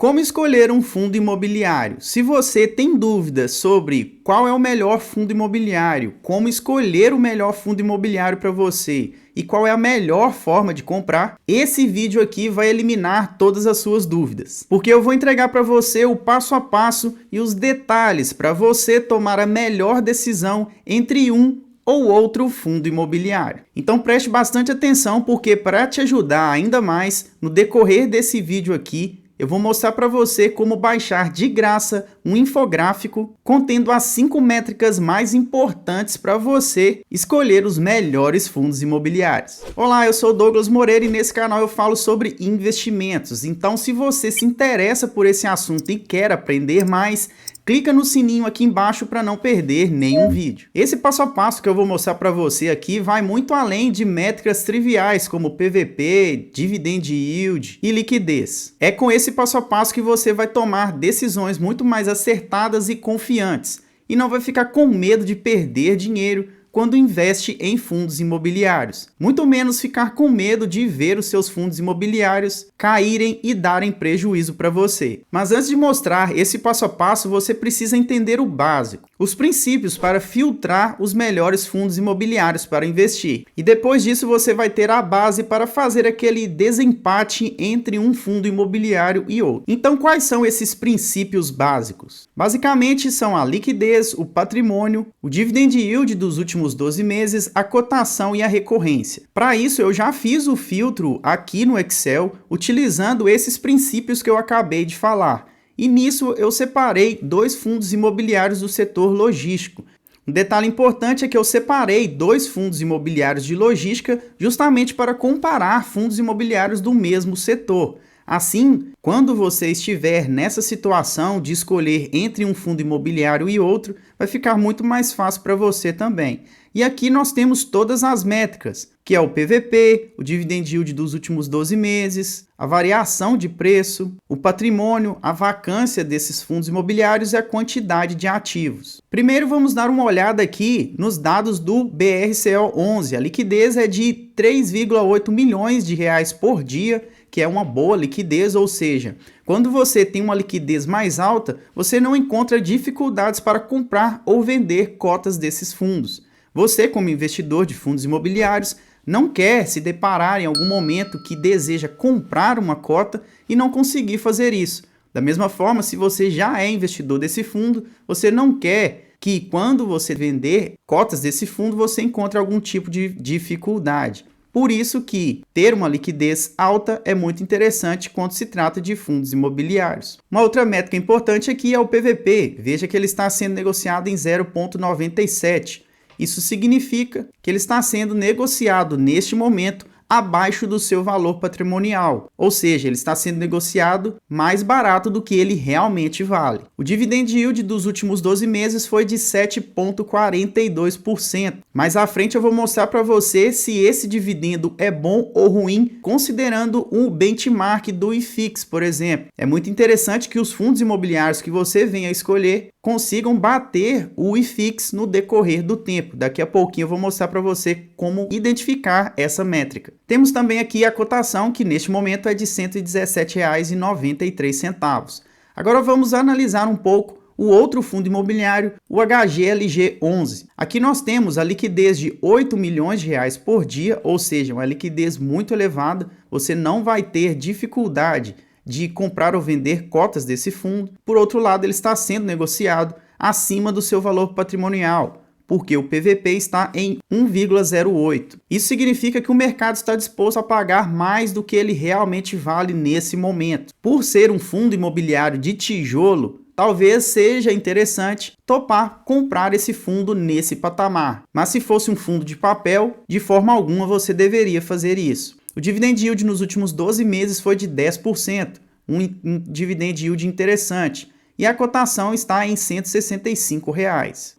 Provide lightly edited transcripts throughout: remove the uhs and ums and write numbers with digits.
Como escolher um fundo imobiliário? Se você tem dúvidas sobre qual é o melhor fundo imobiliário, como escolher o melhor fundo imobiliário para você e qual é a melhor forma de comprar, esse vídeo aqui vai eliminar todas as suas dúvidas. Porque eu vou entregar para você o passo a passo e os detalhes para você tomar a melhor decisão entre um ou outro fundo imobiliário. Então preste bastante atenção, porque para te ajudar ainda mais no decorrer desse vídeo aqui, eu vou mostrar para você como baixar de graça um infográfico contendo as 5 métricas mais importantes para você escolher os melhores fundos imobiliários. Olá, eu sou Douglas Moreira e nesse canal eu falo sobre investimentos. Então, se você se interessa por esse assunto e quer aprender mais, clica no sininho aqui embaixo para não perder nenhum vídeo. Esse passo a passo que eu vou mostrar para você aqui vai muito além de métricas triviais como PVP, dividend yield e liquidez. É com esse passo a passo que você vai tomar decisões muito mais acertadas e confiantes e não vai ficar com medo de perder dinheiro quando investe em fundos imobiliários. Muito menos ficar com medo de ver os seus fundos imobiliários caírem e darem prejuízo para você. Mas antes de mostrar esse passo a passo, você precisa entender o básico, os princípios para filtrar os melhores fundos imobiliários para investir. E depois disso você vai ter a base para fazer aquele desempate entre um fundo imobiliário e outro. Então quais são esses princípios básicos? Basicamente são a liquidez, o patrimônio, o dividend yield dos últimos 12 meses, a cotação e a recorrência. Para isso eu já fiz o filtro aqui no Excel utilizando esses princípios que eu acabei de falar. E nisso eu separei 2 fundos imobiliários do setor logístico. Um detalhe importante é que eu separei 2 fundos imobiliários de logística justamente para comparar fundos imobiliários do mesmo setor. Assim, quando você estiver nessa situação de escolher entre um fundo imobiliário e outro, vai ficar muito mais fácil para você também. E aqui nós temos todas as métricas, que é o PVP, o dividend yield dos últimos 12 meses, a variação de preço, o patrimônio, a vacância desses fundos imobiliários e a quantidade de ativos. Primeiro vamos dar uma olhada aqui nos dados do BRCO11. A liquidez é de 3,8 milhões de reais por dia, que é uma boa liquidez, ou seja, quando você tem uma liquidez mais alta, você não encontra dificuldades para comprar ou vender cotas desses fundos. Você, como investidor de fundos imobiliários, não quer se deparar em algum momento que deseja comprar uma cota e não conseguir fazer isso. Da mesma forma, se você já é investidor desse fundo, você não quer que quando você vender cotas desse fundo, você encontre algum tipo de dificuldade. Por isso que ter uma liquidez alta é muito interessante quando se trata de fundos imobiliários. Uma outra métrica importante aqui é o PVP. Veja que ele está sendo negociado em 0,97. Isso significa que ele está sendo negociado neste momento abaixo do seu valor patrimonial, ou seja, ele está sendo negociado mais barato do que ele realmente vale. O dividend yield dos últimos 12 meses foi de 7,42%. Mais à frente eu vou mostrar para você se esse dividendo é bom ou ruim, considerando o benchmark do IFIX, por exemplo. É muito interessante que os fundos imobiliários que você venha a escolher consigam bater o IFIX no decorrer do tempo. Daqui a pouquinho eu vou mostrar para você como identificar essa métrica. Temos também aqui a cotação, que neste momento é de R$ 117,93. Agora vamos analisar um pouco o outro fundo imobiliário, o HGLG11. Aqui nós temos a liquidez de 8 milhões de reais por dia, ou seja, uma liquidez muito elevada. Você não vai ter dificuldade de comprar ou vender cotas desse fundo. Por outro lado, ele está sendo negociado acima do seu valor patrimonial, porque o PVP está em 1,08. Isso significa que o mercado está disposto a pagar mais do que ele realmente vale nesse momento. Por ser um fundo imobiliário de tijolo, talvez seja interessante topar comprar esse fundo nesse patamar. Mas se fosse um fundo de papel, de forma alguma você deveria fazer isso. O dividend yield nos últimos 12 meses foi de 10%, um dividend yield interessante, e a cotação está em R$ 165.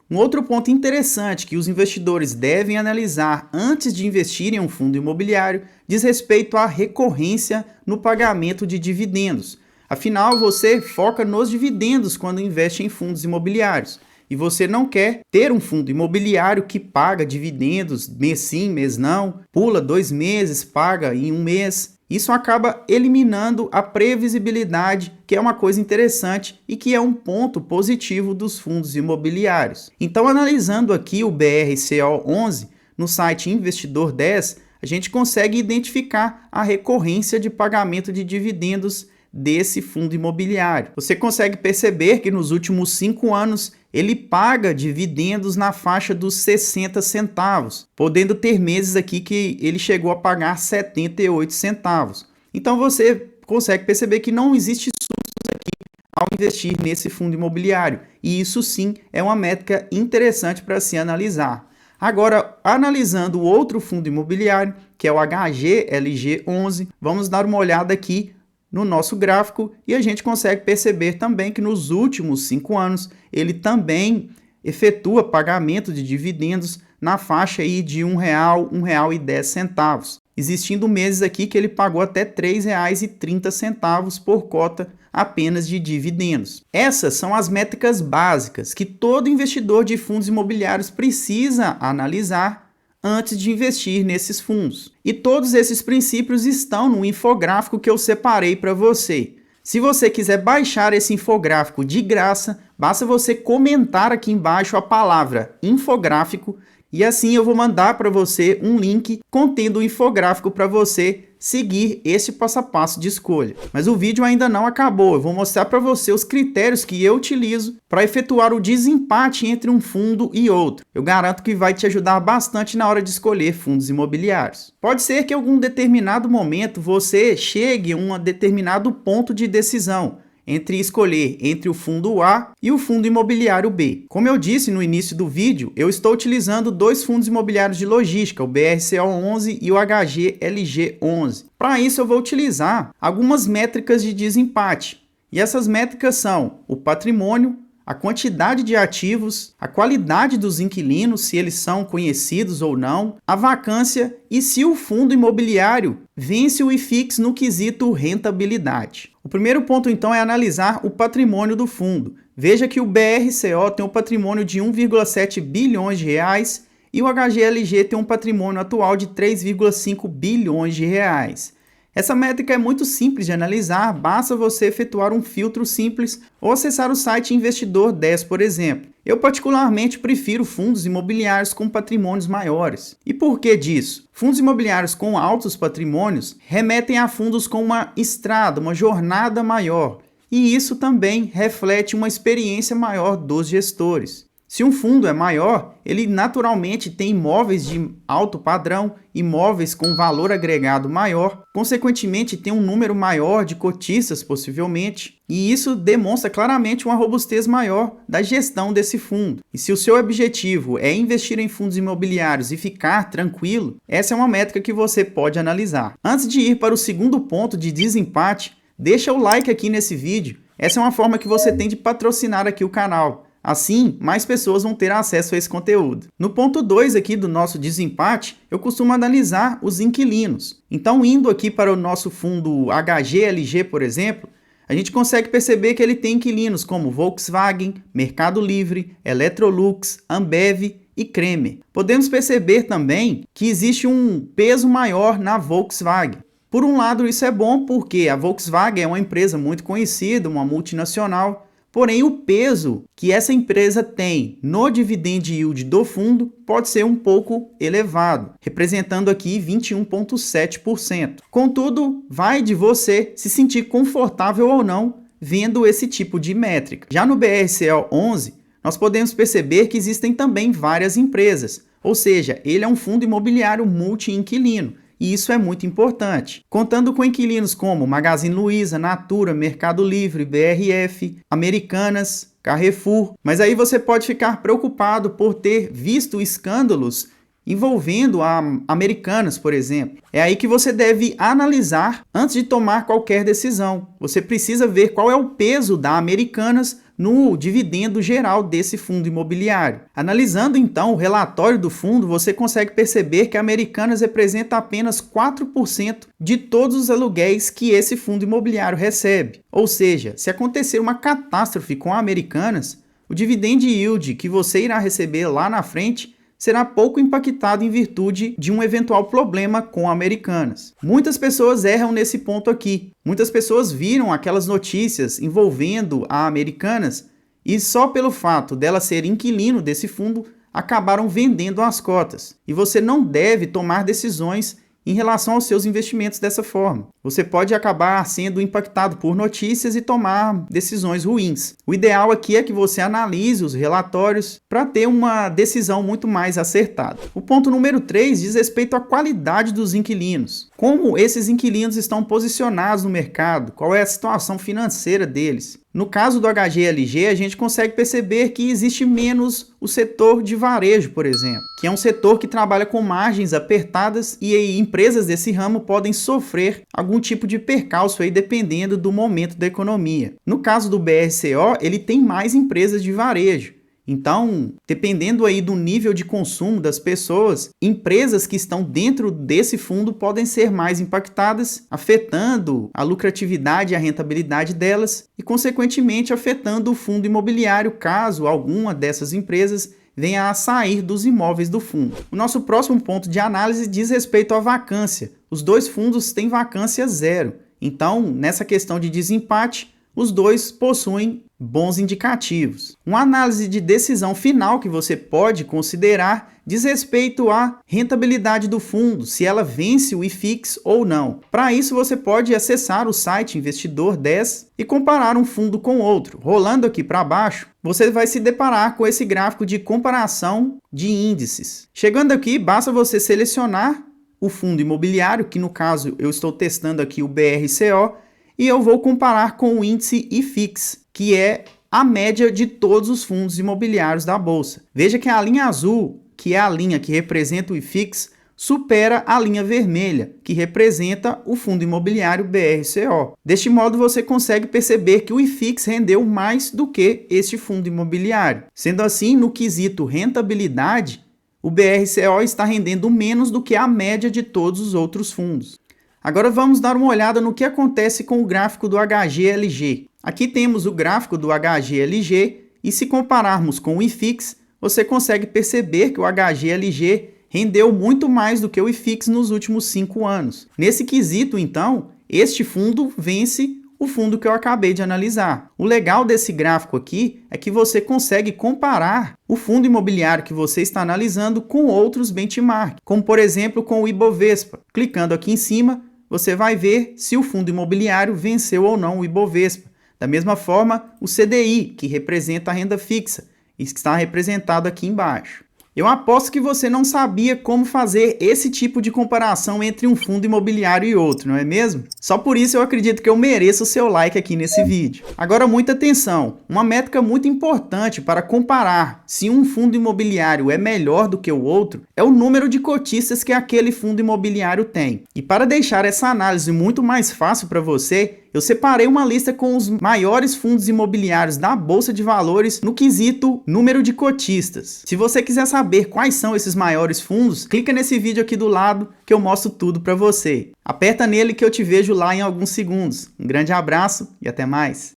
Um outro ponto interessante que os investidores devem analisar antes de investir em um fundo imobiliário diz respeito à recorrência no pagamento de dividendos. Afinal, você foca nos dividendos quando investe em fundos imobiliários. E você não quer ter um fundo imobiliário que paga dividendos mês sim, mês não, pula 2 meses, paga em 1 mês. Isso acaba eliminando a previsibilidade, que é uma coisa interessante e que é um ponto positivo dos fundos imobiliários. Então, analisando aqui o BRCO11 no site Investidor 10, a gente consegue identificar a recorrência de pagamento de dividendos desse fundo imobiliário. Você consegue perceber que nos últimos 5 anos ele paga dividendos na faixa dos 60 centavos, podendo ter meses aqui que ele chegou a pagar 78 centavos. Então você consegue perceber que não existe sustos aqui ao investir nesse fundo imobiliário, e isso sim é uma métrica interessante para se analisar. Agora, analisando o outro fundo imobiliário, que é o HGLG11, vamos dar uma olhada aqui no nosso gráfico e a gente consegue perceber também que nos últimos 5 anos ele também efetua pagamento de dividendos na faixa aí de R$ 1,00, R$ 1,10, existindo meses aqui que ele pagou até R$ 3,30 por cota apenas de dividendos. Essas são as métricas básicas que todo investidor de fundos imobiliários precisa analisar antes de investir nesses fundos. E todos esses princípios estão no infográfico que eu separei para você. Se você quiser baixar esse infográfico de graça, basta você comentar aqui embaixo a palavra infográfico e assim eu vou mandar para você um link contendo o infográfico para você seguir esse passo a passo de escolha. Mas o vídeo ainda não acabou, eu vou mostrar para você os critérios que eu utilizo para efetuar o desempate entre um fundo e outro. Eu garanto que vai te ajudar bastante na hora de escolher fundos imobiliários. Pode ser que em algum determinado momento você chegue a um determinado ponto de decisão entre escolher entre o fundo A e o fundo imobiliário B. Como eu disse no início do vídeo, eu estou utilizando 2 fundos imobiliários de logística, o BRCO11 e o HGLG11. Para isso eu vou utilizar algumas métricas de desempate. E essas métricas são o patrimônio, a quantidade de ativos, a qualidade dos inquilinos, se eles são conhecidos ou não, a vacância e se o fundo imobiliário vence o IFIX no quesito rentabilidade. O primeiro ponto, então, é analisar o patrimônio do fundo. Veja que o BRCO tem um patrimônio de 1,7 bilhões de reais e o HGLG tem um patrimônio atual de 3,5 bilhões de reais. Essa métrica é muito simples de analisar, basta você efetuar um filtro simples ou acessar o site Investidor 10, por exemplo. Eu particularmente prefiro fundos imobiliários com patrimônios maiores. E por que disso? Fundos imobiliários com altos patrimônios remetem a fundos com uma estrada, uma jornada maior. E isso também reflete uma experiência maior dos gestores. Se um fundo é maior, ele naturalmente tem imóveis de alto padrão, imóveis com valor agregado maior, consequentemente tem um número maior de cotistas possivelmente, e isso demonstra claramente uma robustez maior da gestão desse fundo. E se o seu objetivo é investir em fundos imobiliários e ficar tranquilo, essa é uma métrica que você pode analisar. Antes de ir para o segundo ponto de desempate, deixa o like aqui nesse vídeo, essa é uma forma que você tem de patrocinar aqui o canal. Assim, mais pessoas vão ter acesso a esse conteúdo. No ponto 2 aqui do nosso desempate, eu costumo analisar os inquilinos. Então, indo aqui para o nosso fundo HGLG, por exemplo, a gente consegue perceber que ele tem inquilinos como Volkswagen, Mercado Livre, Electrolux, Ambev e Kremer. Podemos perceber também que existe um peso maior na Volkswagen. Por um lado, isso é bom porque a Volkswagen é uma empresa muito conhecida, uma multinacional. Porém, o peso que essa empresa tem no dividend yield do fundo pode ser um pouco elevado, representando aqui 21,7%. Contudo, vai de você se sentir confortável ou não vendo esse tipo de métrica. Já no BRCO11, nós podemos perceber que existem também várias empresas, ou seja, ele é um fundo imobiliário multi-inquilino. E isso é muito importante. Contando com inquilinos como Magazine Luiza, Natura, Mercado Livre, BRF, Americanas, Carrefour. Mas aí você pode ficar preocupado por ter visto escândalos envolvendo a Americanas, por exemplo. É aí que você deve analisar antes de tomar qualquer decisão. Você precisa ver qual é o peso da Americanas no dividendo geral desse fundo imobiliário. Analisando então o relatório do fundo, você consegue perceber que a Americanas representa apenas 4% de todos os aluguéis que esse fundo imobiliário recebe. Ou seja, se acontecer uma catástrofe com a Americanas, o dividend yield que você irá receber lá na frente será pouco impactado em virtude de um eventual problema com Americanas. Muitas pessoas erram nesse ponto aqui. Muitas pessoas viram aquelas notícias envolvendo a Americanas e só pelo fato dela ser inquilino desse fundo acabaram vendendo as cotas. E você não deve tomar decisões em relação aos seus investimentos dessa forma. Você pode acabar sendo impactado por notícias e tomar decisões ruins. O ideal aqui é que você analise os relatórios para ter uma decisão muito mais acertada. O ponto número 3 diz respeito à qualidade dos inquilinos. Como esses inquilinos estão posicionados no mercado? Qual é a situação financeira deles? No caso do HGLG, a gente consegue perceber que existe menos o setor de varejo, por exemplo, que é um setor que trabalha com margens apertadas e aí empresas desse ramo podem sofrer algum tipo de percalço aí dependendo do momento da economia. No caso do BRCO, ele tem mais empresas de varejo. Então, dependendo aí do nível de consumo das pessoas, empresas que estão dentro desse fundo podem ser mais impactadas, afetando a lucratividade e a rentabilidade delas e, consequentemente, afetando o fundo imobiliário caso alguma dessas empresas venha a sair dos imóveis do fundo. O nosso próximo ponto de análise diz respeito à vacância. Os dois fundos têm vacância zero. Então, nessa questão de desempate, os dois possuem bons indicativos. Uma análise de decisão final que você pode considerar diz respeito à rentabilidade do fundo, se ela vence o IFIX ou não. Para isso, você pode acessar o site Investidor 10 e comparar um fundo com outro. Rolando aqui para baixo, você vai se deparar com esse gráfico de comparação de índices. Chegando aqui, basta você selecionar o fundo imobiliário, que no caso eu estou testando aqui o BRCO, e eu vou comparar com o índice IFIX, que é a média de todos os fundos imobiliários da Bolsa. Veja que a linha azul, que é a linha que representa o IFIX, supera a linha vermelha, que representa o fundo imobiliário BRCO. Deste modo, você consegue perceber que o IFIX rendeu mais do que este fundo imobiliário. Sendo assim, no quesito rentabilidade, o BRCO está rendendo menos do que a média de todos os outros fundos. Agora vamos dar uma olhada no que acontece com o gráfico do HGLG. Aqui temos o gráfico do HGLG e se compararmos com o IFIX, você consegue perceber que o HGLG rendeu muito mais do que o IFIX nos últimos 5 anos. Nesse quesito, então, este fundo vence o fundo que eu acabei de analisar. O legal desse gráfico aqui é que você consegue comparar o fundo imobiliário que você está analisando com outros benchmarks, como por exemplo com o Ibovespa. Clicando aqui em cima, você vai ver se o fundo imobiliário venceu ou não o Ibovespa. Da mesma forma, o CDI, que representa a renda fixa, está representado aqui embaixo. Eu aposto que você não sabia como fazer esse tipo de comparação entre um fundo imobiliário e outro, não é mesmo? Só por isso eu acredito que eu mereço o seu like aqui nesse vídeo. Agora, muita atenção, uma métrica muito importante para comparar se um fundo imobiliário é melhor do que o outro é o número de cotistas que aquele fundo imobiliário tem. E para deixar essa análise muito mais fácil para você, eu separei uma lista com os maiores fundos imobiliários da Bolsa de Valores no quesito número de cotistas. Se você quiser saber quais são esses maiores fundos, clica nesse vídeo aqui do lado que eu mostro tudo para você. Aperta nele que eu te vejo lá em alguns segundos. Um grande abraço e até mais.